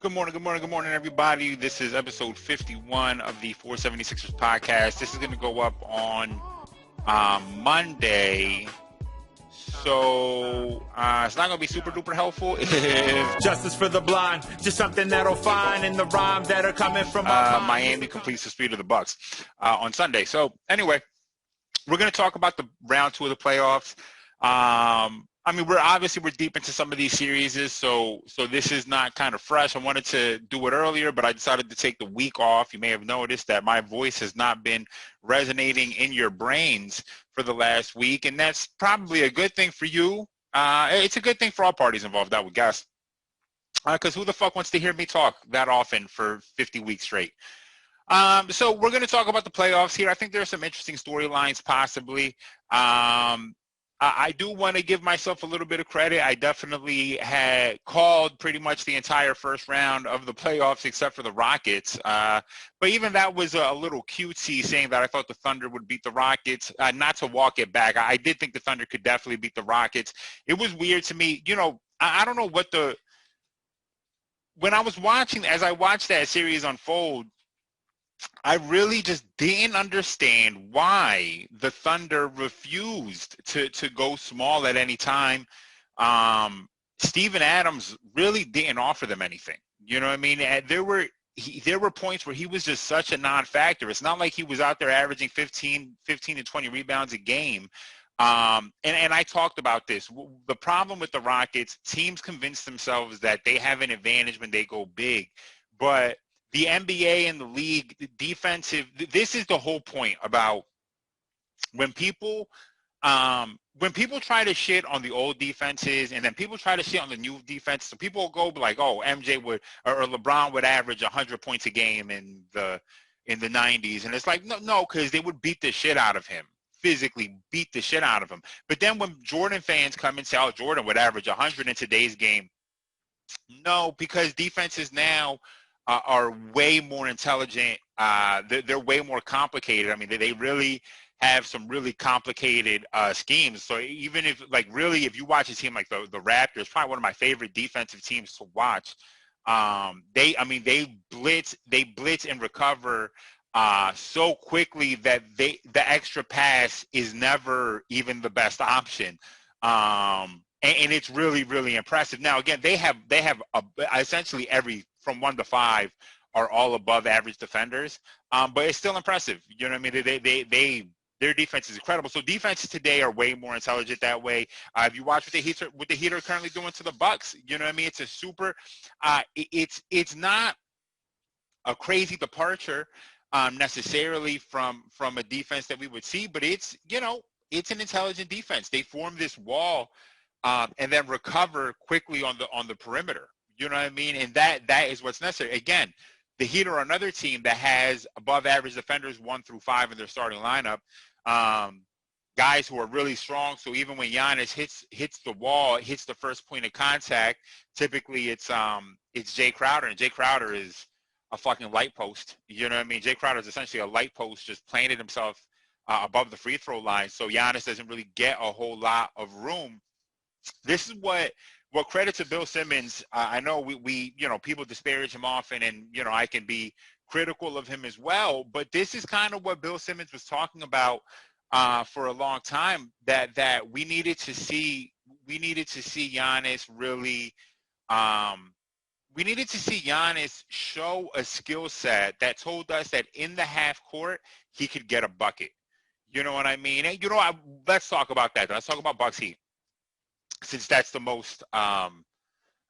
Good morning, good morning, good morning, everybody. This is episode 51 of the 476ers podcast. This is going to go up on Monday. So it's not going to be super duper helpful if Justice for the blind, just something that'll find in the rhyme that are coming from Miami completes the speed of the Bucks on Sunday. So anyway, we're going to talk about the round two of the playoffs. We're deep into some of these series, so this is not kind of fresh. I wanted to do it earlier, but I decided to take the week off. You may have noticed that my voice has not been resonating in your brains for the last week, and that's probably a good thing for you. It's a good thing for all parties involved, I would guess, because who the fuck wants to hear me talk that often for 50 weeks straight? So we're going to talk about the playoffs here. I think there are some interesting storylines possibly. I do want to give myself a little bit of credit. I definitely had called pretty much the entire first round of the playoffs except for the Rockets. But even that was a little cutesy, saying that I thought the Thunder would beat the Rockets. Not to walk it back. I did think the Thunder could definitely beat the Rockets. It was weird to me. I don't know when I was watching, as I watched that series unfold, I really just didn't understand why the Thunder refused to go small at any time. Steven Adams really didn't offer them anything. You know what I mean? And there were points where he was just such a non-factor. It's not like he was out there averaging 15 to 20 rebounds a game. And I talked about this. The problem with the Rockets, teams convince themselves that they have an advantage when they go big, but the NBA and the league, the defensive, this is the whole point about when people try to shit on the old defenses and then people try to shit on the new defense. So people go like, oh, MJ would or LeBron would average 100 points a game in the 90s. And it's like, no, because they would beat the shit out of him. Physically beat the shit out of him. But then when Jordan fans come and say, oh, Jordan would average 100 in today's game, no, because defenses now are way more intelligent. They're way more complicated. I mean, they really have some really complicated schemes. So even if, like, really, if you watch a team like the Raptors, probably one of my favorite defensive teams to watch. They blitz and recover so quickly that the extra pass is never even the best option. And it's really, really impressive. Now, again, they have essentially every from 1 to 5 are all above average defenders, but it's still impressive. You know what I mean? Their defense is incredible. So defenses today are way more intelligent that way. If you watch what the Heat are currently doing to the Bucks, you know what I mean? It's a super. It's not a crazy departure necessarily from a defense that we would see, but it's an intelligent defense. They form this wall and then recover quickly on the perimeter. You know what I mean? And that is what's necessary. Again, the Heat are another team that has above average defenders 1 through 5 in their starting lineup. Guys who are really strong. So even when Giannis hits the wall, hits the first point of contact, typically it's Jay Crowder, and Jay Crowder is a fucking light post. You know what I mean? Jay Crowder is essentially a light post, just planted himself above the free throw line. So Giannis doesn't really get a whole lot of room. This is what credit to Bill Simmons. I know we people disparage him often, and I can be critical of him as well. But this is kind of what Bill Simmons was talking about for a long time. That we needed to see Giannis really. We needed to see Giannis show a skill set that told us that in the half court he could get a bucket. You know what I mean? And, let's talk about that. Let's talk about Bucks Heat, since that's the most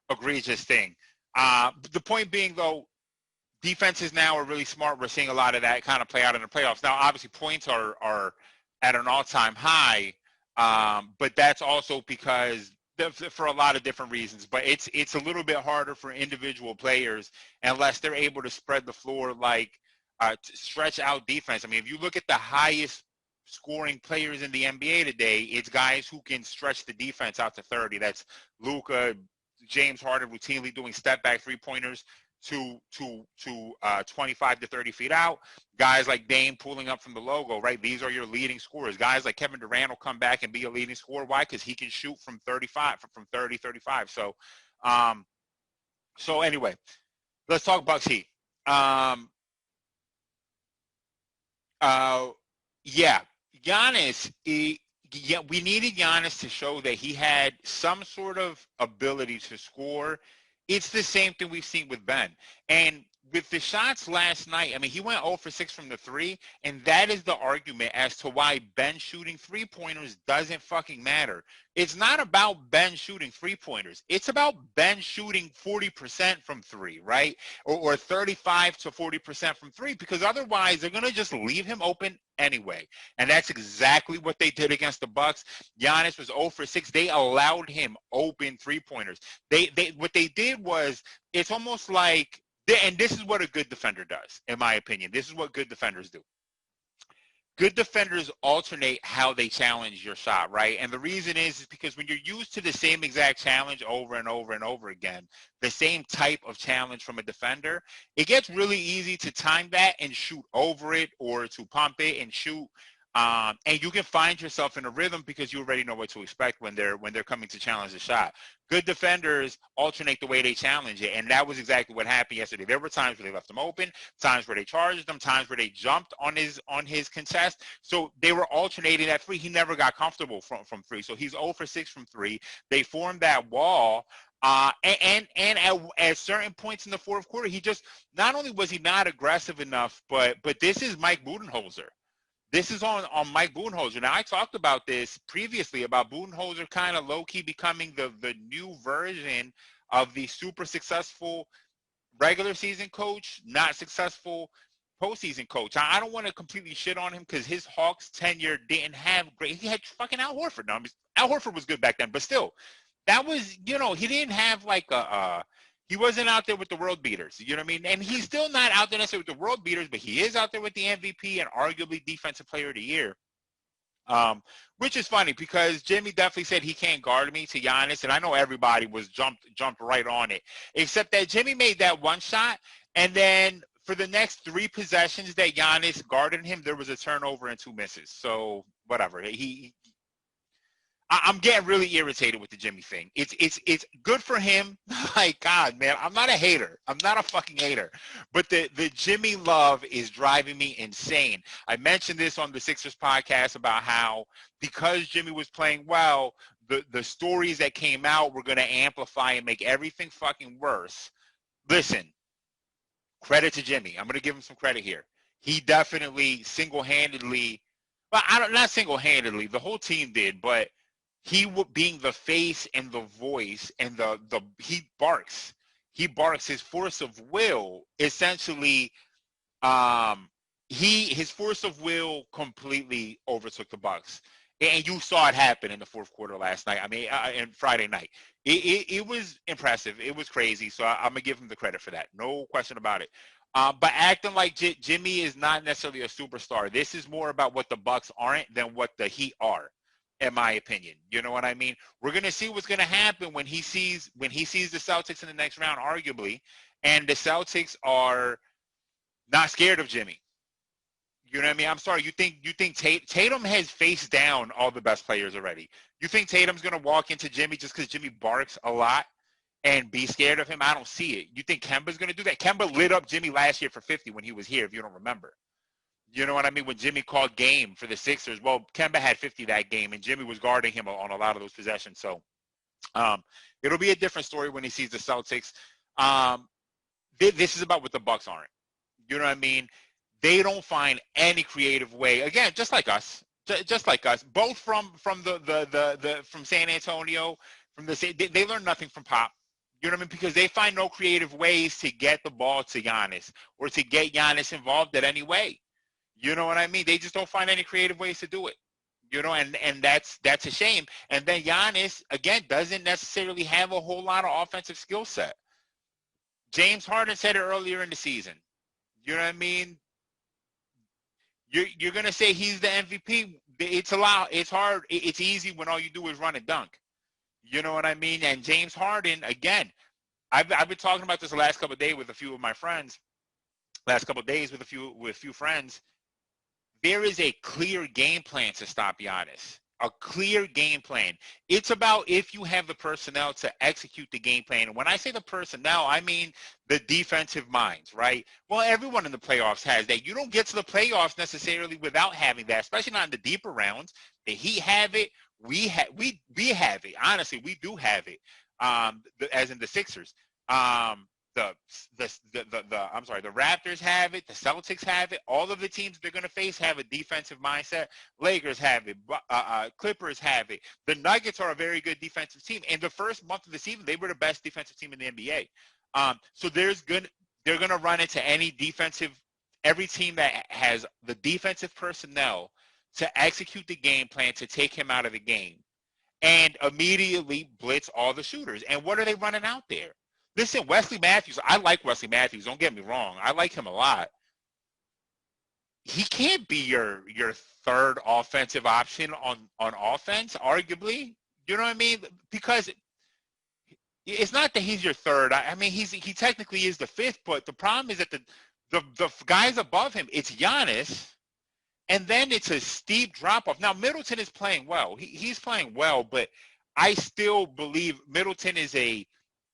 egregious thing. The point being, though, defenses now are really smart. We're seeing a lot of that kind of play out in the playoffs. Now, obviously, points are at an all-time high, but that's also because for a lot of different reasons. But it's a little bit harder for individual players unless they're able to spread the floor, like stretch out defense. I mean, if you look at the highest scoring players in the NBA today, it's guys who can stretch the defense out to 30. That's Luka, James Harden routinely doing step back 3-pointers to 25 to 30 feet out. Guys like Dame pulling up from the logo, right? These are your leading scorers. Guys like Kevin Durant will come back and be a leading scorer. Why? Because he can shoot from 35, from 30, 35. So anyway, Let's talk Bucks Heat. Yeah, Giannis. Yeah, we needed Giannis to show that he had some sort of ability to score. It's the same thing we've seen with Ben. And with the shots last night, I mean, he went 0 for 6 from the three, and that is the argument as to why Ben shooting three-pointers doesn't fucking matter. It's not about Ben shooting three-pointers. It's about Ben shooting 40% from three, right? Or 35 to 40% from three, because otherwise they're going to just leave him open anyway. And that's exactly what they did against the Bucks. Giannis was 0 for 6. They allowed him open three-pointers. They what they did was, it's almost like, and this is what a good defender does, in my opinion. This is what good defenders do. Good defenders alternate how they challenge your shot, right? And the reason is because when you're used to the same exact challenge over and over and over again, the same type of challenge from a defender, it gets really easy to time that and shoot over it, or to pump it and shoot. And you can find yourself in a rhythm because you already know what to expect when they're coming to challenge the shot. Good defenders alternate the way they challenge it, and that was exactly what happened yesterday. There were times where they left him open, times where they charged him, times where they jumped on his contest. So they were alternating that three. He never got comfortable from three. So he's 0 for 6 from three. They formed that wall. And at certain points in the fourth quarter, he just, not only was he not aggressive enough, but this is Mike Budenholzer. This is on Mike Budenholzer. Now, I talked about this previously, about Budenholzer kind of low-key becoming the new version of the super successful regular season coach, not successful postseason coach. I don't want to completely shit on him because his Hawks tenure didn't have great. He had fucking Al Horford. Now, Al Horford was good back then, but still, that was, he didn't have like he wasn't out there with the world beaters, you know what I mean? And he's still not out there necessarily with the world beaters, but he is out there with the MVP and arguably Defensive Player of the Year. Which is funny because Jimmy definitely said he can't guard me to Giannis, and I know everybody was jumped right on it, except that Jimmy made that one shot, and then for the next 3 possessions that Giannis guarded him, there was a turnover and 2 misses. So whatever. I'm getting really irritated with the Jimmy thing. It's good for him. Like, God, man, I'm not a hater. I'm not a fucking hater. But the Jimmy love is driving me insane. I mentioned this on the Sixers podcast about how because Jimmy was playing well, the stories that came out were going to amplify and make everything fucking worse. Listen, credit to Jimmy. I'm going to give him some credit here. He definitely single-handedly, well, not single-handedly, the whole team did, but he being the face and the voice and he barks his force of will essentially, his force of will completely overtook the Bucks, and you saw it happen in the fourth quarter last night. I mean, and Friday night, it was impressive. It was crazy. So I'm gonna give him the credit for that, no question about it. But acting like Jimmy is not necessarily a superstar. This is more about what the Bucks aren't than what the Heat are, in my opinion. You know what I mean? We're going to see what's going to happen when he sees the Celtics in the next round, arguably, and the Celtics are not scared of Jimmy. You know what I mean? I'm sorry. You think Tatum has faced down all the best players already? You think Tatum's going to walk into Jimmy just because Jimmy barks a lot and be scared of him? I don't see it. You think Kemba's going to do that? Kemba lit up Jimmy last year for 50 when he was here, if you don't remember. You know what I mean? When Jimmy called game for the Sixers, well, Kemba had 50 that game, and Jimmy was guarding him on a lot of those possessions. So it'll be a different story when he sees the Celtics. This is about what the Bucks aren't. You know what I mean? They don't find any creative way. Again, just like us, both from San Antonio, they learn nothing from Pop. You know what I mean? Because they find no creative ways to get the ball to Giannis or to get Giannis involved in any way. You know what I mean? They just don't find any creative ways to do it. You know, and that's a shame. And then Giannis, again, doesn't necessarily have a whole lot of offensive skill set. James Harden said it earlier in the season. You know what I mean? You're going to say he's the MVP. It's hard. It's easy when all you do is run and dunk. You know what I mean? And James Harden, again, I've been talking about this the last couple of days with a few of my friends. Last couple of days with a few friends. There is a clear game plan to stop Giannis. a clear game plan. It's about if you have the personnel to execute the game plan. And when I say the personnel, I mean the defensive minds, right? Well, everyone in the playoffs has that. You don't get to the playoffs necessarily without having that, especially not in the deeper rounds. The Heat have it. We have it. Honestly, we do have it. As in the Sixers. The Raptors have it. The Celtics have it. All of the teams they're going to face have a defensive mindset. Lakers have it. Clippers have it. The Nuggets are a very good defensive team. In the first month of the season, they were the best defensive team in the NBA. So they're going to run into every team that has the defensive personnel to execute the game plan to take him out of the game and immediately blitz all the shooters. And what are they running out there? Listen, Wesley Matthews, I like Wesley Matthews. Don't get me wrong. I like him a lot. He can't be your third offensive option on offense, arguably. You know what I mean? Because it's not that he's your third. I mean, he technically is the fifth, but the problem is that the guys above him, it's Giannis, and then it's a steep drop-off. Now, Middleton is playing well. He's playing well, but I still believe Middleton is a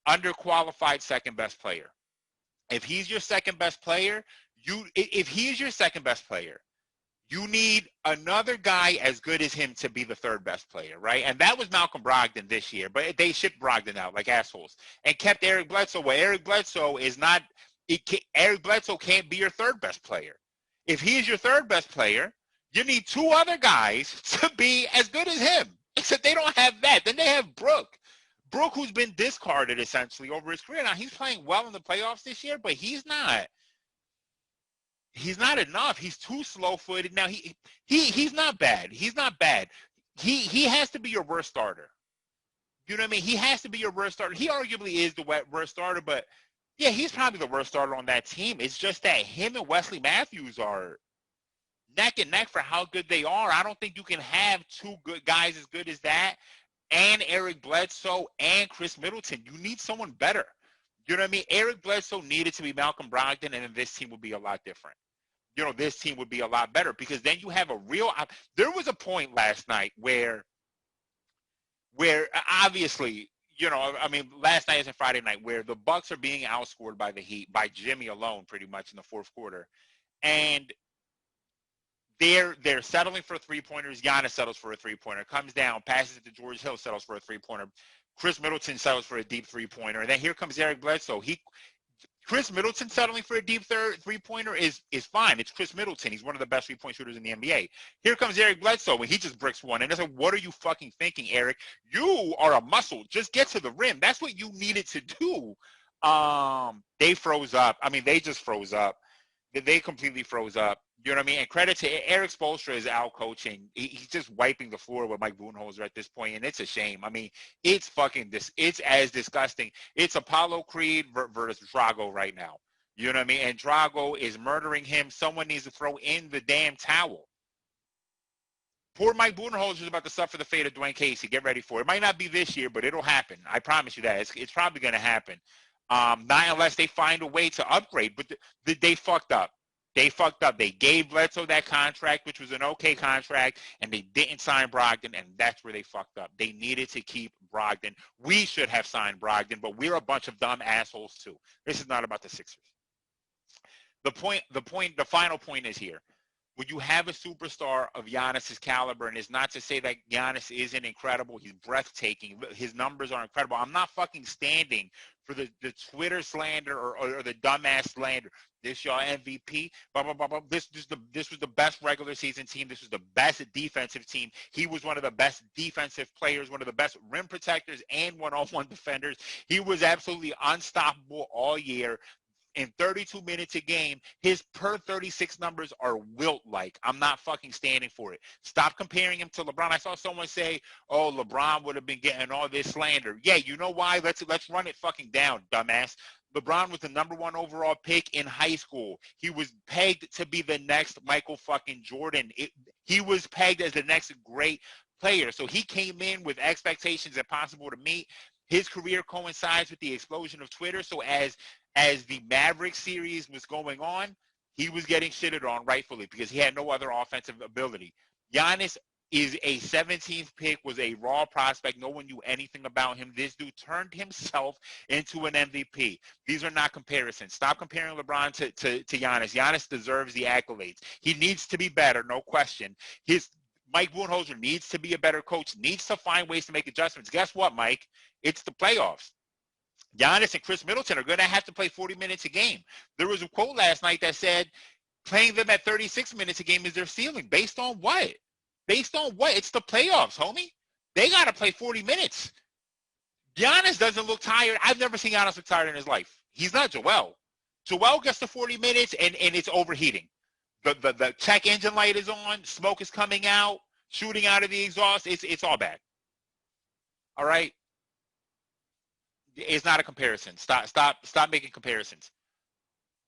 underqualified second best player. If he's your second best player, you need another guy as good as him to be the third best player, right? And that was Malcolm Brogdon this year, but they shipped Brogdon out like assholes and kept Eric Bledsoe. Well, Eric Bledsoe can't be your third best player. If he's your third best player, you need two other guys to be as good as him. Except they don't have that. Then they have Brook, who's been discarded essentially over his career. Now he's playing well in the playoffs this year, but he's not enough. He's too slow-footed. Now he's not bad. He's not bad. He has to be your worst starter. You know what I mean? He has to be your worst starter. He arguably is the worst starter, but yeah, he's probably the worst starter on that team. It's just that him and Wesley Matthews are neck and neck for how good they are. I don't think you can have two good guys as good as that and Eric Bledsoe and Chris Middleton. You need someone better. You know what I mean? Eric Bledsoe needed to be Malcolm Brogdon, and then this team would be a lot different. You know, this team would be a lot better because then you have a real – there was a point last night where obviously – you know, I mean, last night isn't Friday night, where the Bucks are being outscored by the Heat, by Jimmy alone, pretty much in the fourth quarter, and they're settling for three-pointers. Giannis settles for a three-pointer, comes down, passes it to George Hill, settles for a three-pointer. Chris Middleton settles for a deep three-pointer, and then here comes Eric Bledsoe. Chris Middleton settling for a deep three-pointer is fine. It's Chris Middleton. He's one of the best three-point shooters in the NBA. Here comes Eric Bledsoe, and he just bricks one. And it's like, what are you fucking thinking, Eric? You are a muscle. Just get to the rim. That's what you needed to do. They froze up. I mean, they just froze up. They completely froze up. You know what I mean? And credit to Eric Spoelstra is out coaching. He's just wiping the floor with Mike Budenholzer at this point, and it's a shame. I mean, it's as disgusting. It's Apollo Creed versus Drago right now. You know what I mean? And Drago is murdering him. Someone needs to throw in the damn towel. Poor Mike Budenholzer is about to suffer the fate of Dwayne Casey. Get ready for it. It might not be this year, but it'll happen. I promise you that. It's probably going to happen. Not unless they find a way to upgrade. But they fucked up. They fucked up. They gave Bledsoe that contract, which was an okay contract, and they didn't sign Brogdon, and that's where they fucked up. They needed to keep Brogdon. We should have signed Brogdon, but we're a bunch of dumb assholes too. This is not about the Sixers. The final point is here. When you have a superstar of Giannis's caliber, and it's not to say that Giannis isn't incredible, he's breathtaking. His numbers are incredible. I'm not fucking standing for the Twitter slander or the dumbass slander. This your MVP. Blah, blah, blah, blah. This was the best regular season team. This was the best defensive team. He was one of the best defensive players, one of the best rim protectors and one-on-one defenders. He was absolutely unstoppable all year. In 32 minutes a game, his per 36 numbers are Wilt-like. I'm not fucking standing for it. Stop comparing him to LeBron. I saw someone say, oh, LeBron would have been getting all this slander. Yeah, you know why? Let's run it fucking down, dumbass. LeBron was the #1 overall pick in high school. He was pegged to be the next Michael fucking Jordan. He was pegged as the next great player. So he came in with expectations impossible to meet. His career coincides with the explosion of Twitter. So as the Mavericks series was going on, he was getting shitted on rightfully because he had no other offensive ability. Giannis is a 17th pick, was a raw prospect. No one knew anything about him. This dude turned himself into an MVP. These are not comparisons. Stop comparing LeBron to Giannis. Giannis deserves the accolades. He needs to be better, no question. Mike Budenholzer needs to be a better coach, needs to find ways to make adjustments. Guess what, Mike? It's the playoffs. Giannis and Chris Middleton are going to have to play 40 minutes a game. There was a quote last night that said playing them at 36 minutes a game is their ceiling. Based on what? Based on what? It's the playoffs, homie. They got to play 40 minutes. Giannis doesn't look tired. I've never seen Giannis look tired in his life. He's not Joel. Joel gets to 40 minutes, and it's overheating. The check engine light is on. Smoke is coming out. Shooting out of the exhaust. It's all bad. All right? It's not a comparison. Stop making comparisons.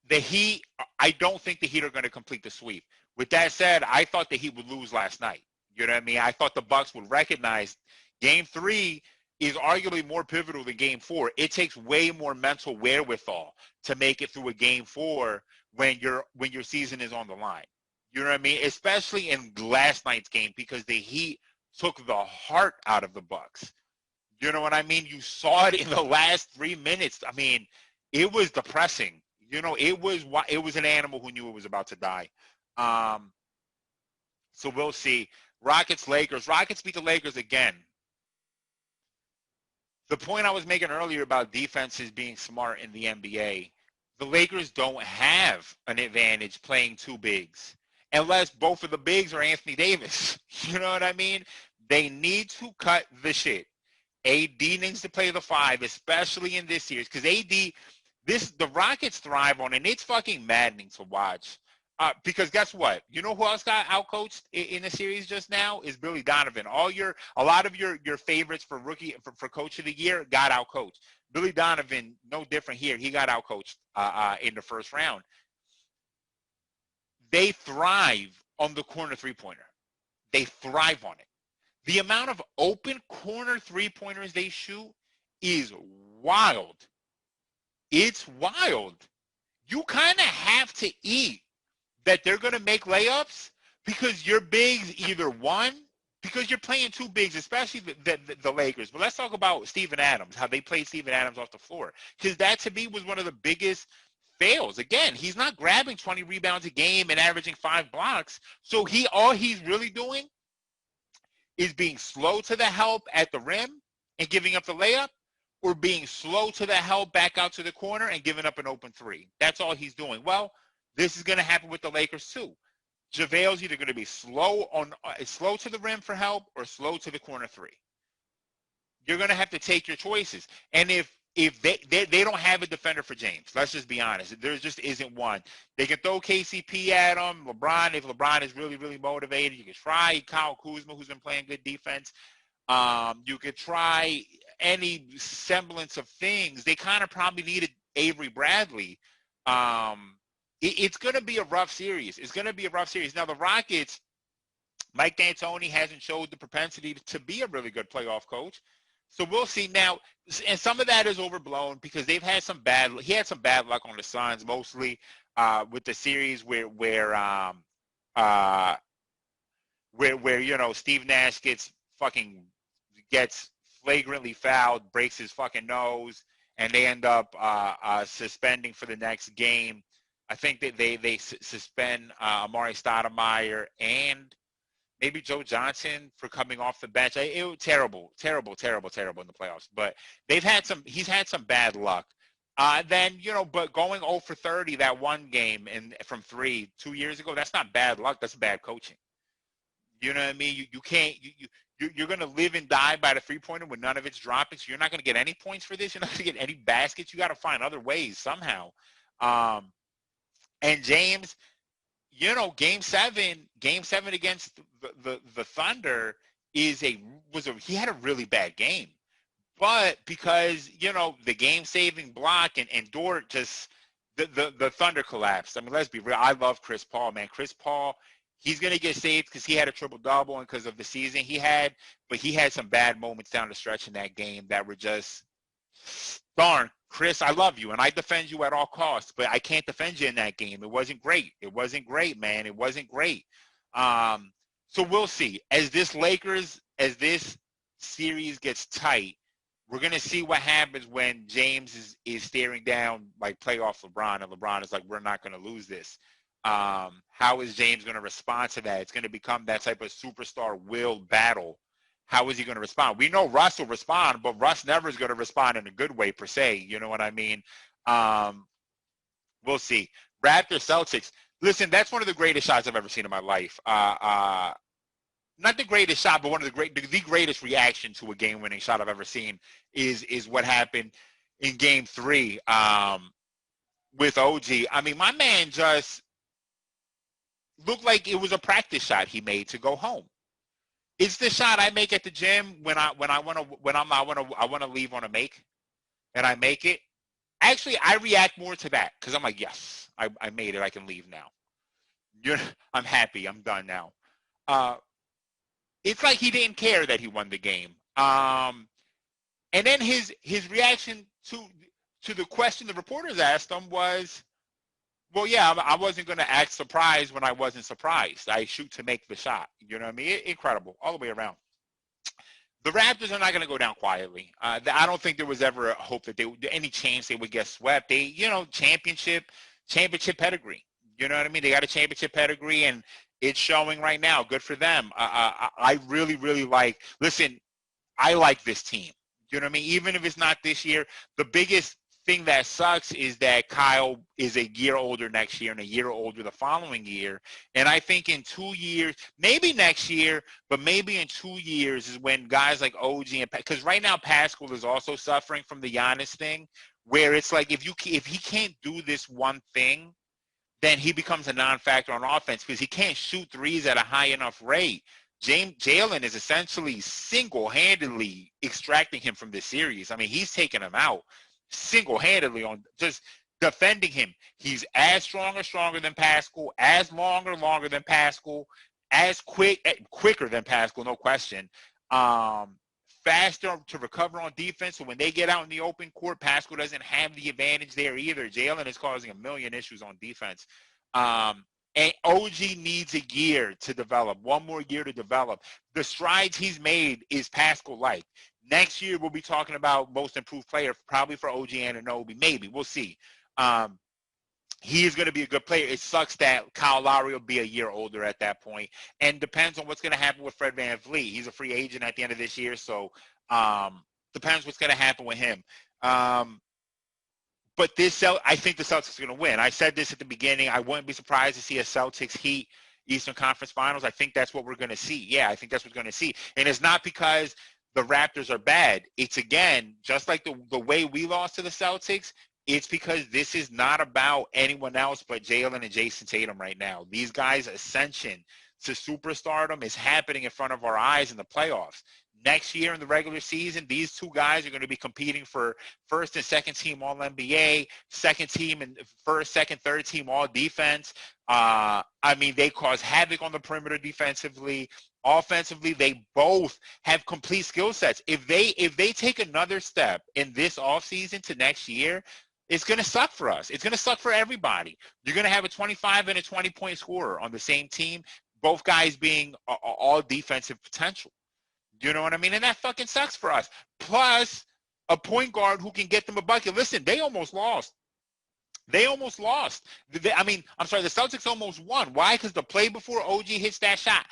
The Heat, I don't think the Heat are going to complete the sweep. With that said, I thought the Heat would lose last night. You know what I mean? I thought the Bucks would recognize Game 3 is arguably more pivotal than Game 4. It takes way more mental wherewithal to make it through a Game 4 when your season is on the line. You know what I mean? Especially in last night's game, because the Heat took the heart out of the Bucks. You know what I mean? You saw it in the last 3 minutes. I mean, it was depressing. You know, it was an animal who knew it was about to die. So we'll see. Rockets, Lakers. Rockets beat the Lakers again. The point I was making earlier about defenses being smart in the NBA, the Lakers don't have an advantage playing two bigs unless both of the bigs are Anthony Davis. You know what I mean? They need to cut the shit. AD needs to play the 5, especially in this series, because the Rockets thrive on, and it's fucking maddening to watch. Because guess what? You know who else got outcoached in the series just now is Billy Donovan. A lot of your favorites for coach of the year got outcoached. Billy Donovan, no different here. He got outcoached in the first round. They thrive on the corner three-pointer. They thrive on it. The amount of open corner three-pointers they shoot is wild. It's wild. You kind of have to eat that they're going to make layups because your bigs either one, because you're playing two bigs, especially the Lakers. But let's talk about Steven Adams, how they played Steven Adams off the floor. Because that, to me, was one of the biggest fails. Again, he's not grabbing 20 rebounds a game and averaging 5 blocks. So all he's really doing is being slow to the help at the rim and giving up the layup, or being slow to the help back out to the corner and giving up an open 3. That's all he's doing. Well, this is going to happen with the Lakers too. JaVale's either going to be slow to the rim for help or slow to the corner 3. You're going to have to take your choices. And if they don't have a defender for James, let's just be honest. There just isn't one. They can throw KCP at him. LeBron, if LeBron is really, really motivated, you can try Kyle Kuzma, who's been playing good defense. You could try any semblance of things. They kind of probably needed Avery Bradley. It's going to be a rough series. It's going to be a rough series. Now, the Rockets, Mike D'Antoni hasn't showed the propensity to be a really good playoff coach. So we'll see now. And some of that is overblown because he had some bad luck on the Suns, mostly with the series where you know, Steve Nash gets flagrantly fouled, breaks his fucking nose, and they end up suspending for the next game. I think that they suspend Amari Stoudemire and maybe Joe Johnson for coming off the bench. It was terrible in the playoffs. But he's had some bad luck. Then, you know, but going 0 for 30 that one game from 3 2 years ago, that's not bad luck. That's bad coaching. You know what I mean? You're going to live and die by the three-pointer when none of it's dropping, so you're not going to get any points for this. You're not going to get any baskets. You got to find other ways somehow. And James, you know, Game 7 against the Thunder he had a really bad game. But because, you know, the game-saving block and Dort just the Thunder collapsed. I mean, let's be real. I love Chris Paul, man. Chris Paul, he's going to get saved because he had a triple-double and because of the season he had. But he had some bad moments down the stretch in that game that were just, darn, Chris, I love you, and I defend you at all costs. But I can't defend you in that game. It wasn't great. It wasn't great, man. It wasn't great. So we'll see. As this series gets tight, we're going to see what happens when James is staring down like playoff LeBron, and LeBron is like, we're not going to lose this. How is James going to respond to that? It's going to become that type of superstar will battle. How is he going to respond? We know Russ will respond, but Russ never is going to respond in a good way per se. You know what I mean? We'll see. Raptors, Celtics. Listen, that's one of the greatest shots I've ever seen in my life. Not the greatest shot, but one of the greatest reaction to a game-winning shot I've ever seen is what happened in Game 3 with OG. I mean, my man just looked like it was a practice shot he made to go home. It's the shot I make at the gym when I want to leave on a make, and I make it. Actually, I react more to that because I'm like, yes, I made it. I can leave now. I'm happy. I'm done now. It's like he didn't care that he won the game. And then his reaction to the question the reporters asked him was, well, yeah, I wasn't going to act surprised when I wasn't surprised. I shoot to make the shot. You know what I mean? Incredible all the way around. The Raptors are not going to go down quietly. I don't think there was ever a hope that any chance they would get swept. They, championship pedigree. You know what I mean? They got a championship pedigree, and it's showing right now. Good for them. I really, really listen, I like this team. You know what I mean? Even if it's not this year, the biggest thing that sucks is that Kyle is a year older next year and a year older the following year. And I think in 2 years, maybe next year, but maybe in 2 years is when guys like OG and because right now Pascal is also suffering from the Giannis thing, where it's like if he can't do this one thing, then he becomes a non-factor on offense because he can't shoot threes at a high enough rate. Jalen is essentially single-handedly extracting him from this series. I mean, he's taking him out single-handedly on just defending him. He's as strong or stronger than Pascal, as longer than Pascal, as quicker than Pascal, no question. Faster to recover on defense. So when they get out in the open court, Pascal doesn't have the advantage there either. Jalen is causing a million issues on defense. And OG needs a year to develop, one more year to develop. The strides he's made is Pascal-like. Next year, we'll be talking about most improved player, probably for OG Anunoby. Maybe. We'll see. He is going to be a good player. It sucks that Kyle Lowry will be a year older at that point, and depends on what's going to happen with Fred VanVleet. He's a free agent at the end of this year, so depends what's going to happen with him. But I think the Celtics are going to win. I said this at the beginning. I wouldn't be surprised to see a Celtics Heat Eastern Conference Finals. I think that's what we're going to see. Yeah, I think that's what we're going to see. And it's not because the Raptors are bad. It's, again, just like the way we lost to the Celtics, it's because this is not about anyone else but Jalen and Jason Tatum right now. These guys' ascension to superstardom is happening in front of our eyes in the playoffs. Next year in the regular season, these two guys are going to be competing for first and second team All-NBA, second team and first, second, third team All-Defense. I mean, they cause havoc on the perimeter defensively. Offensively, they both have complete skill sets. If they take another step in this offseason to next year, it's going to suck for us. It's going to suck for everybody. You're going to have a 25 and a 20-point scorer on the same team, both guys being all defensive potential. You know what I mean? And that fucking sucks for us. Plus, a point guard who can get them a bucket. Listen, they almost lost. The Celtics almost won. Why? Because the play before OG hits that shot.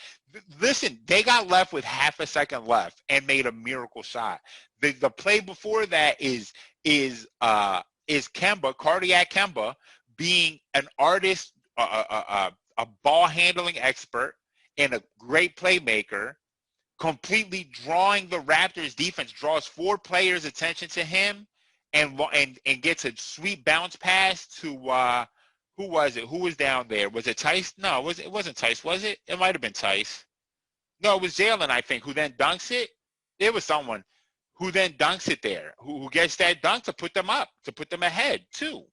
Listen, they got left with half a second left and made a miracle shot. The play before that is Kemba, Cardiac Kemba, being an artist, a ball handling expert, and a great playmaker, completely drawing the Raptors defense, draws 4 players' attention to him, and gets a sweet bounce pass to who was it? Who was down there? Was it Tice? No, it wasn't Tice, was it? It might have been Tice. No, it was Jalen, I think, who then dunks it. It was someone who then dunks it there, who gets that dunk to put them up, to put them ahead, too.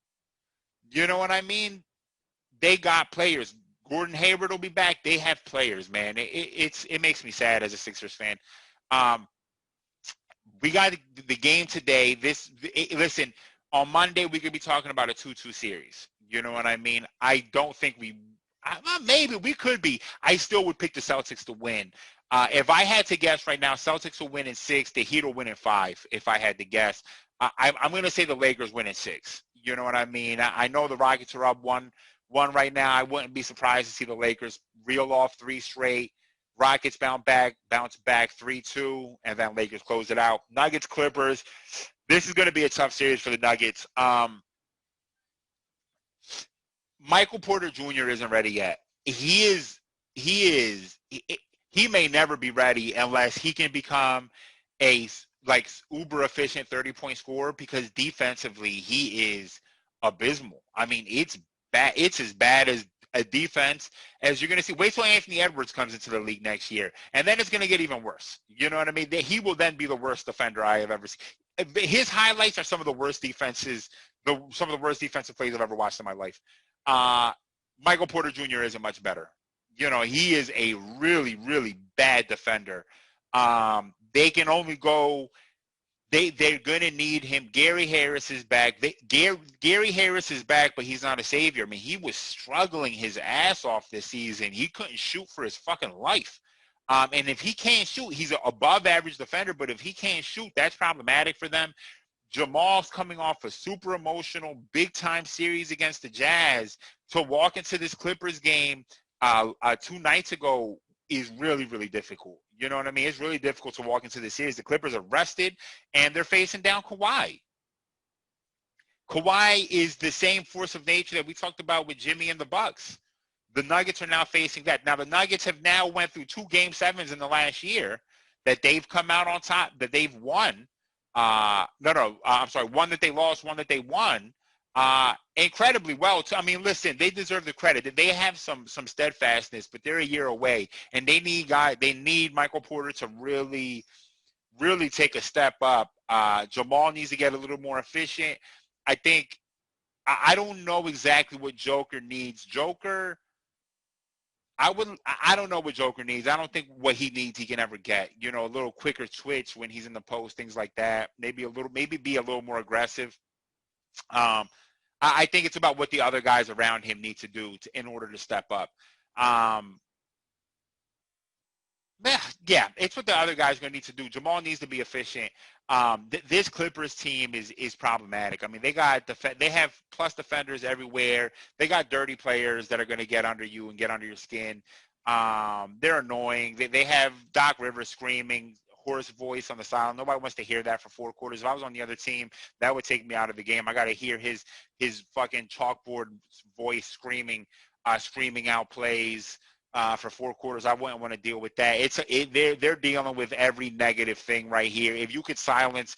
You know what I mean? They got players. Gordon Hayward will be back. They have players, man. It makes me sad as a Sixers fan. We got the game today. Listen, on Monday, we could be talking about a 2-2 series. You know what I mean? I don't think Maybe we could be. I still would pick the Celtics to win. If I had to guess right now, Celtics will win in 6. The Heat will win in 5. If I had to guess, I'm going to say the Lakers win in 6. You know what I mean? I know the Rockets are up one right now. I wouldn't be surprised to see the Lakers reel off 3 straight. Rockets bounce back 3-2, and then Lakers close it out. Nuggets Clippers. This is going to be a tough series for the Nuggets. Michael Porter Jr. isn't ready yet. He may never be ready unless he can become a uber efficient 30-point scorer, because defensively he is abysmal. I mean, it's bad. It's as bad as a defense as you're going to see. Wait till Anthony Edwards comes into the league next year, and then it's going to get even worse. You know what I mean? He will then be the worst defender I have ever seen. His highlights are some of the worst defenses, some of the worst defensive plays I've ever watched in my life. Michael Porter Jr. isn't much better. You know, he is a really, really bad defender. They can only go. They're going to need him. Gary Harris is back. Gary Harris is back, but he's not a savior. I mean, he was struggling his ass off this season. He couldn't shoot for his fucking life. And if he can't shoot, he's an above average defender, but if he can't shoot, that's problematic for them. Jamal's coming off a super emotional, big-time series against the Jazz. To walk into this Clippers game 2 nights ago is really, really difficult. You know what I mean? It's really difficult to walk into the series. The Clippers are rested, and they're facing down Kawhi. Kawhi is the same force of nature that we talked about with Jimmy and the Bucks. The Nuggets are now facing that. Now, the Nuggets have now went through 2 Game 7s in the last year that they've come out on top, that they've won. I'm sorry, one that they lost, one that they won incredibly well. I mean, listen, they deserve the credit. They have some steadfastness, but they're a year away, and they need Michael Porter to really, really take a step up. Jamal needs to get a little more efficient. I think I don't know exactly what Joker needs. I don't know what Joker needs. I don't think what he needs he can ever get. You know, a little quicker twitch when he's in the post, things like that. Maybe be a little more aggressive. I think it's about what the other guys around him need to do in order to step up. Yeah, it's what the other guys are going to need to do. Jamal needs to be efficient. This Clippers team is problematic. I mean, they have plus defenders everywhere. They got dirty players that are going to get under you and get under your skin. They're annoying. They have Doc Rivers screaming, hoarse voice on the sideline. Nobody wants to hear that for 4 quarters. If I was on the other team, that would take me out of the game. I got to hear his fucking chalkboard voice screaming out plays for 4 quarters. I wouldn't want to deal with that. They're dealing with every negative thing right here. If you could silence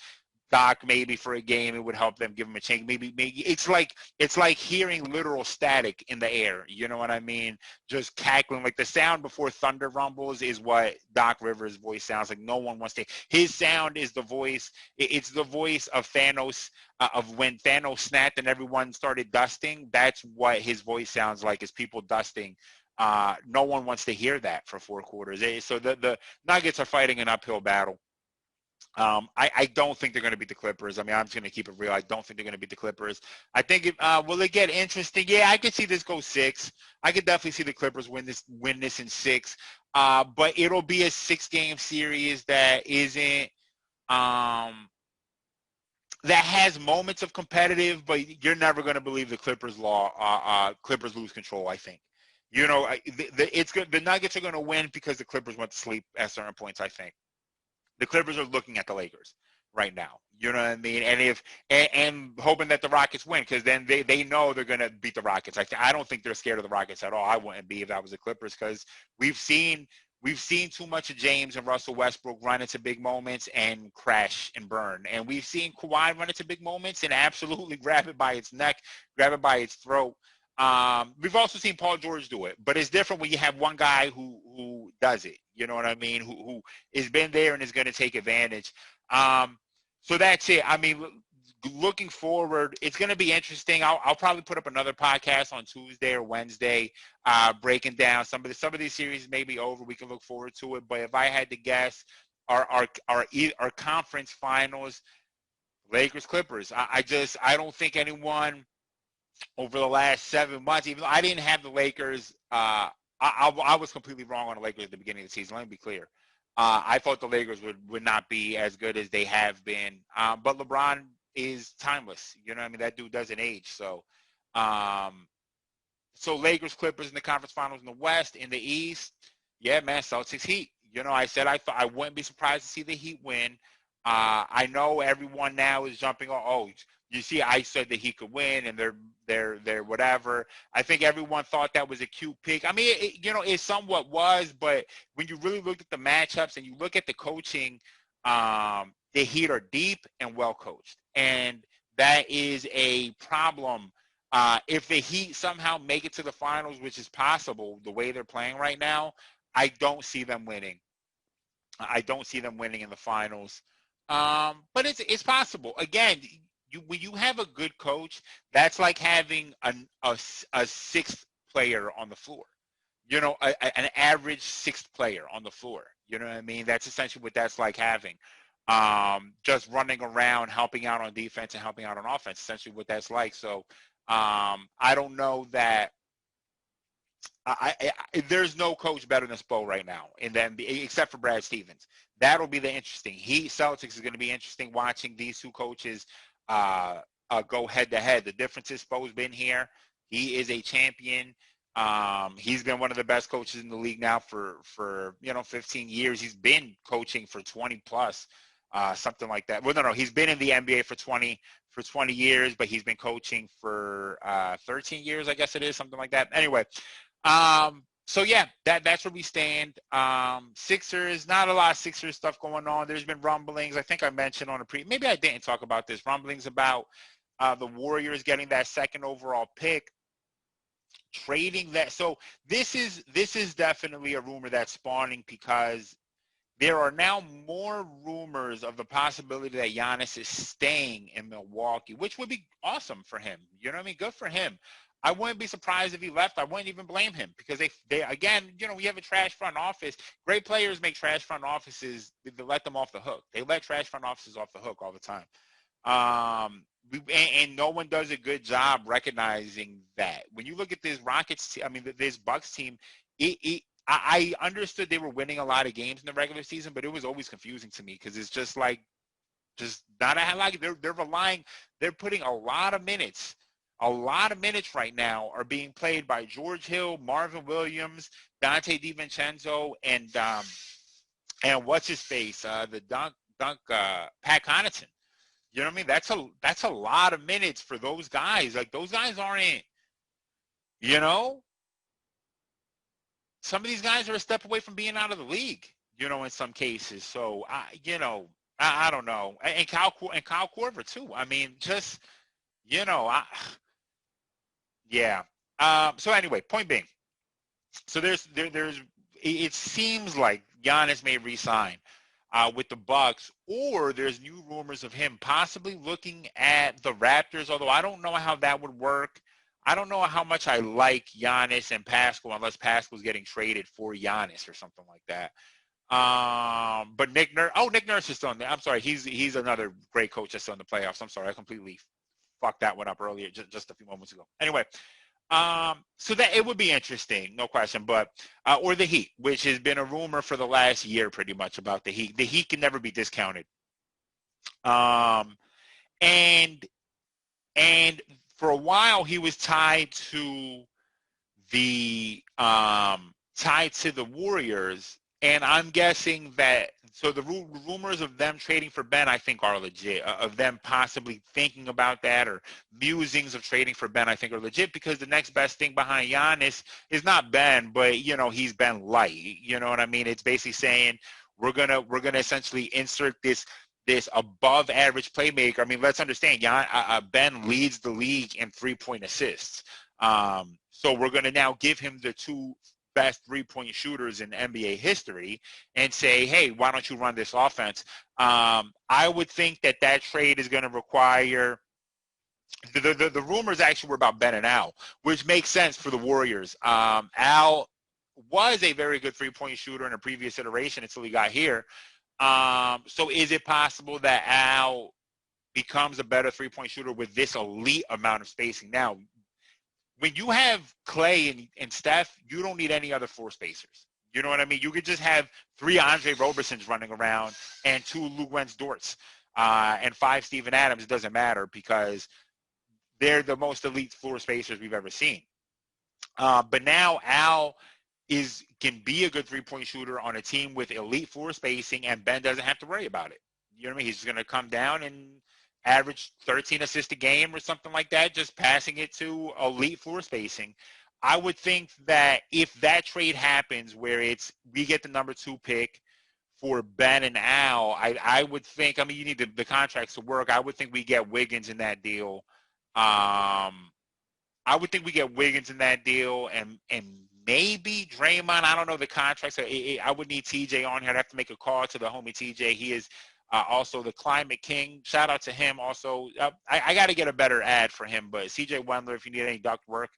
Doc maybe for a game, it would help them, give them a chance. Maybe it's like hearing literal static in the air. You know what I mean? Just cackling. Like the sound before thunder rumbles is what Doc Rivers' voice sounds like. No one wants to. His sound is the voice. It's the voice of Thanos, of when Thanos snapped and everyone started dusting. That's what his voice sounds like, is people dusting. No one wants to hear that for 4 quarters. So the Nuggets are fighting an uphill battle. I don't think they're going to beat the Clippers. I mean, I'm just going to keep it real. I don't think they're going to beat the Clippers. I think will it get interesting? Yeah, I could see this go 6. I could definitely see the Clippers win this in 6. But it'll be a 6-game series that isn't that has moments of competitive, but you're never going to believe the Clippers lose control, I think. You know, it's good. The Nuggets are going to win because the Clippers went to sleep at certain points, I think. The Clippers are looking at the Lakers right now. You know what I mean? And hoping that the Rockets win, because then they know they're going to beat the Rockets. I don't think they're scared of the Rockets at all. I wouldn't be if I was the Clippers, because we've seen too much of James and Russell Westbrook run into big moments and crash and burn. And we've seen Kawhi run into big moments and absolutely grab it by its neck, grab it by its throat. We've also seen Paul George do it, but it's different when you have one guy who does it. You know what I mean? Who has been there and is going to take advantage. So that's it. I mean, looking forward, it's going to be interesting. I'll probably put up another podcast on Tuesday or Wednesday, breaking down some of these series may be over. We can look forward to it. But if I had to guess, our conference finals, Lakers Clippers. I don't think anyone over the last 7 months, even though I didn't have the Lakers, I was completely wrong on the Lakers at the beginning of the season. Let me be clear. I thought the Lakers would not be as good as they have been. But LeBron is timeless. You know what I mean? That dude doesn't age. Um, so Lakers, Clippers in the conference finals in the West. In the East, yeah, man, Celtics, Heat. You know, I said I thought I wouldn't be surprised to see the Heat win. I know everyone now is jumping on. Oh, you see, I said that he could win, and they're whatever. I think everyone thought that was a cute pick. I mean, it somewhat was, but when you really look at the matchups and you look at the coaching, the Heat are deep and well coached, and that is a problem. If the Heat somehow make it to the finals, which is possible the way they're playing right now, I don't see them winning. I don't see them winning in the finals. But it's possible. Again, when you have a good coach, that's like having a sixth player on the floor. You know, an average sixth player on the floor. You know what I mean? That's essentially what that's like having. Just running around, helping out on defense and helping out on offense. Essentially what that's like. So I don't know that there's no coach better than Spo right now in the NBA except for Brad Stevens. That'll be the interesting. Celtics is going to be interesting watching these two coaches go head to head. The difference is Spo's been here. He is a champion. He's been one of the best coaches in the league now for 15 years. He's been coaching for 20 plus, something like that. Well, no, he's been in the NBA for 20 years, but he's been coaching for 13 years, I guess it is, something like that. Anyway, so yeah, that's where we stand. Sixers, not a lot of Sixers stuff going on. There's been rumblings. I think I mentioned on maybe I didn't talk about this. Rumblings about the Warriors getting that second overall pick, trading that. So this is definitely a rumor that's spawning because there are now more rumors of the possibility that Giannis is staying in Milwaukee, which would be awesome for him. You know what I mean? Good for him. I wouldn't be surprised if he left. I wouldn't even blame him because they again, we have a trash front office. Great players make trash front offices. They let them off the hook. They let trash front offices off the hook all the time. And no one does a good job recognizing that. When you look at this this Bucks team, I understood they were winning a lot of games in the regular season, but it was always confusing to me because it's just not they're putting a lot of minutes. A lot of minutes right now are being played by George Hill, Marvin Williams, Dante DiVincenzo, and what's his face, the dunk, Pat Connaughton. You know what I mean? That's a lot of minutes for those guys. Like those guys aren't, some of these guys are a step away from being out of the league, in some cases. So I don't know. And Kyle Korver too. I mean, just, yeah. So anyway, point being, so it seems like Giannis may re-sign with the Bucks, or there's new rumors of him possibly looking at the Raptors, although I don't know how that would work. I don't know how much I like Giannis and Pascal unless Pascal's getting traded for Giannis or something like that. But Nick Nurse is still in there. I'm sorry. He's another great coach that's still in the playoffs. I'm sorry. I completely fucked that one up earlier, just a few moments ago. Anyway, so that it would be interesting, no question. But or the Heat, which has been a rumor for the last year, pretty much about the Heat. The Heat can never be discounted. And for a while, he was tied to the Warriors. And I'm guessing that, so the rumors of them trading for Ben, I think are legit, of them possibly thinking about that, or musings of trading for Ben, I think are legit, because the next best thing behind Giannis is not Ben, but, he's Ben light. You know what I mean? It's basically saying we're gonna essentially insert this above average playmaker. I mean, let's understand, Ben leads the league in 3-point assists. So we're going to now give him the two best 3-point shooters in NBA history and say, hey, why don't you run this offense? I would think that trade is going to require the rumors actually were about Ben and Al, which makes sense for the Warriors. Al was a very good 3-point shooter in a previous iteration until he got here. So is it possible that Al becomes a better 3-point shooter with this elite amount of spacing? Now, when you have Clay and Steph, you don't need any other floor spacers. You know what I mean? You could just have 3 Andre Robersons running around and 2 Lou Dorts and 5 Steven Adams. It doesn't matter because they're the most elite floor spacers we've ever seen. But now Al can be a good three-point shooter on a team with elite floor spacing, and Ben doesn't have to worry about it. You know what I mean? He's going to come down and average 13 assists a game or something like that, just passing it to elite floor spacing. I would think that if that trade happens where we get the number 2 pick for Ben and Al, I would think, I mean, you need the contracts to work. I would think we get Wiggins in that deal. I would think we get Wiggins in that deal and maybe Draymond. I don't know the contracts. I would need TJ on here. I'd have to make a call to the homie TJ. He is also the climate king. Shout out to him. Also, I got to get a better ad for him. But CJ Wendler, if you need any duct work,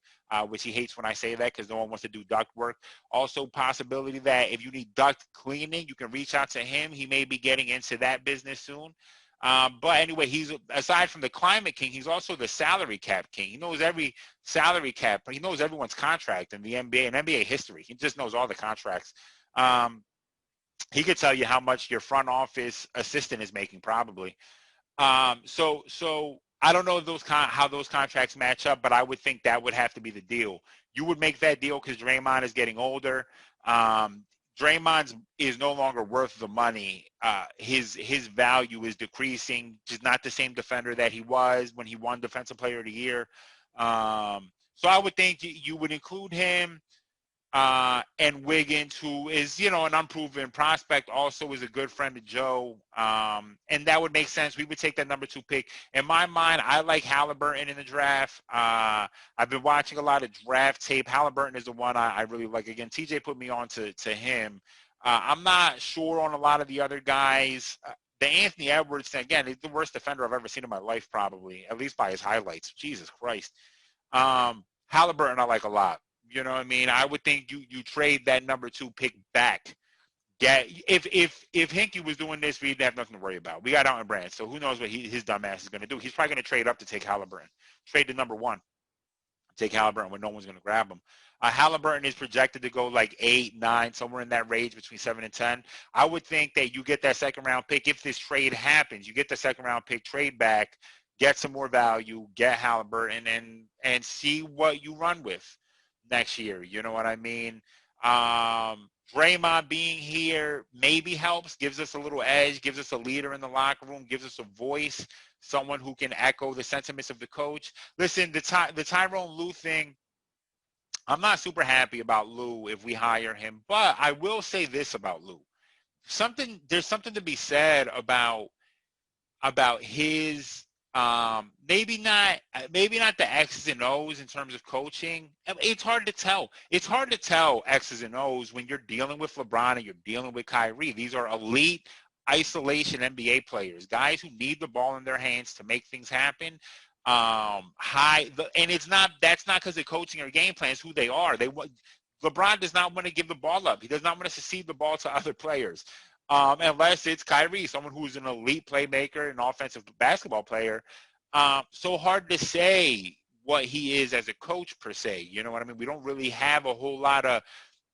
which he hates when I say that because no one wants to do duct work. Also, possibility that if you need duct cleaning, you can reach out to him. He may be getting into that business soon. But anyway, he's aside from the climate king, he's also the salary cap king. He knows every salary cap. He knows everyone's contract in the NBA and NBA history. He just knows all the contracts. He could tell you how much your front office assistant is making probably. So I don't know how those contracts match up, but I would think that would have to be the deal. You would make that deal because Draymond is getting older. Draymond is no longer worth the money. His value is decreasing. Just not the same defender that he was when he won Defensive Player of the Year. So I would think you would include him and Wiggins, who is, an unproven prospect, also is a good friend of Joe. And that would make sense. We would take that number 2 pick. In my mind, I like Halliburton in the draft. I've been watching a lot of draft tape. Halliburton is the one I really like. Again, TJ put me on to him. I'm not sure on a lot of the other guys. The Anthony Edwards thing, again, he's the worst defender I've ever seen in my life, probably, at least by his highlights. Jesus Christ. Halliburton I like a lot. You know what I mean? I would think you trade that number 2 pick back. If Hinkie was doing this, we'd have nothing to worry about. We got Alton Brand, so who knows what his dumb ass is going to do. He's probably going to trade up to take Halliburton. Trade the number 1. Take Halliburton when no one's going to grab him. Halliburton is projected to go like 8, 9, somewhere in that range between 7 and 10. I would think that you get that second-round pick. If this trade happens, you get the second-round pick, trade back, get some more value, get Halliburton, and see what you run with next year. You know what I mean? Draymond being here maybe helps, gives us a little edge, gives us a leader in the locker room, gives us a voice, someone who can echo the sentiments of the coach. Listen, the Tyronn Lue thing, I'm not super happy about Lue if we hire him, but I will say this about Lue. There's something to be said about his maybe not the X's and O's in terms of coaching. It's hard to tell. It's hard to tell X's and O's when you're dealing with LeBron and you're dealing with Kyrie. These are elite isolation NBA players, guys who need the ball in their hands to make things happen. And that's not because of coaching or game plan. It's who they are. LeBron does not want to give the ball up. He does not want to secede the ball to other players. Unless it's Kyrie, someone who's an elite playmaker, an offensive basketball player. So hard to say what he is as a coach per se. You know what I mean? We don't really have a whole lot of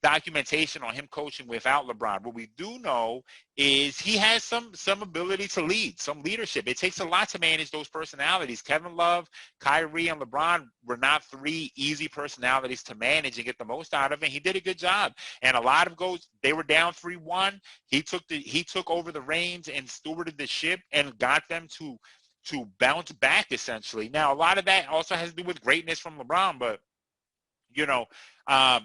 documentation on him coaching without LeBron. What we do know is he has some ability to lead, some leadership. It takes a lot to manage those personalities. Kevin Love, Kyrie, and LeBron were not 3 easy personalities to manage and get the most out of it. He did a good job. And a lot of goals, they were down 3-1. He took over the reins and stewarded the ship and got them to bounce back essentially. Now, a lot of that also has to do with greatness from LeBron, but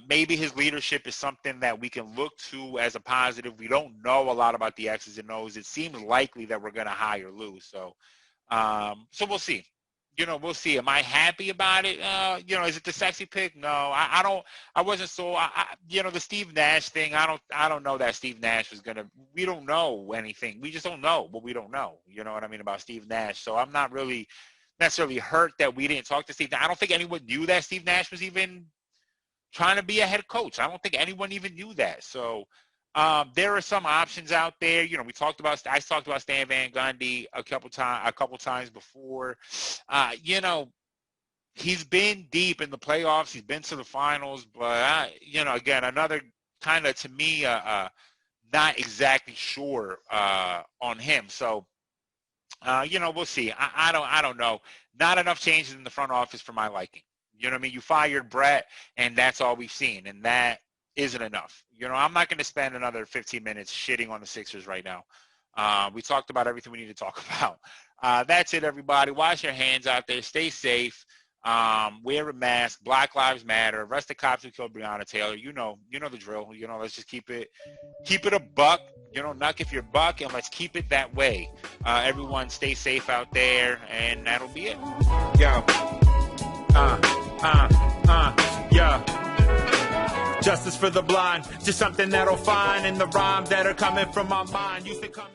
maybe his leadership is something that we can look to as a positive. We don't know a lot about the X's and O's. It seems likely that we're going to hire Lue. So we'll see. We'll see. Am I happy about it? Is it the sexy pick? No, I don't. I wasn't so. The Steve Nash thing. I don't know that Steve Nash was gonna. We don't know anything. We just don't know what we don't know. You know what I mean about Steve Nash. So I'm not really necessarily hurt that we didn't talk to Steve. I don't think anyone knew that Steve Nash was even trying to be a head coach. I don't think anyone even knew that. So there are some options out there. I talked about Stan Van Gundy a couple times before. he's been deep in the playoffs. He's been to the finals, but again, another kind of, to me, not exactly sure on him. So, we'll see. I don't know. Not enough changes in the front office for my liking. You know what I mean? You fired Brett, and that's all we've seen, and that isn't enough. I'm not going to spend another 15 minutes shitting on the Sixers right now. We talked about everything we need to talk about. That's it, everybody. Wash your hands out there. Stay safe. Wear a mask. Black Lives Matter. Arrest the cops who killed Breonna Taylor. You know the drill. Let's just keep it a buck. Knuck if you're buck, and let's keep it that way. Everyone stay safe out there, and that'll be it. Yo. Yeah. Justice for the blind, just something that'll find in the rhymes that are coming from my mind. Used to come